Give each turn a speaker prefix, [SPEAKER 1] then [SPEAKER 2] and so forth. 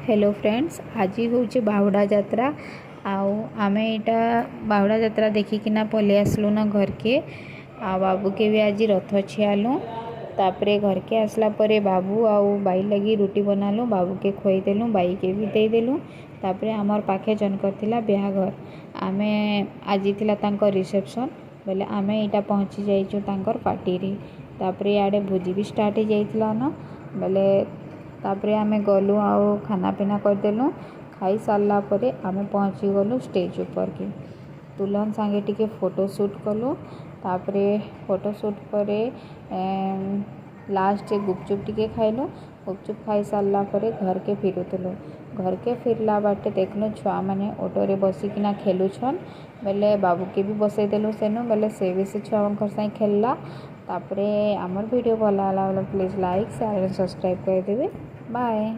[SPEAKER 1] Hello friends, आज हूँ बाहुड़ा यात्रा। आमे इटा बाहुड़ा यात्रा देखिकिना पलि आसलु ना घर के। बाबू के भी आज रथ छियालु। तापरे घर के आसला परे बाबू आउ बाई लगी रोटी बनालु, बाबू के खुआईदेलु, बाई के भी देदेलु। तापरे आमर पाखे जनकर थिला ब्याहघर। आमे आज थिला तांकर रिसेप्शन बोले आमे इटा पहुँची जाइछु तांकर पार्टी रे। तापरे आड़े भोजी भी स्टार्ट हो जाइतिला ना बोले तापरे आमे गलु आउ खाना पीना करदेलु। खाई सारला परे आमे पहुँची गलु स्टेज ऊपर के। दुल्हन सांगे टिके फोटोशूट कलु। तापरे फोटोशूट परे लास्ट गुपचुप टिके खाइलु। गुपचुप खाई सारला परे घर के फिरुतलु। घर के फिरला बाटे देखलु छुआ माने ऑटो रे बसिकिना खेलुछन। बेले बाबू के भी बसई देलु सेनु बेले से भी से छुआ साई खेलला। तापरे आमर वीडियो भल लागला please like share and subscribe कर देबे। बाय।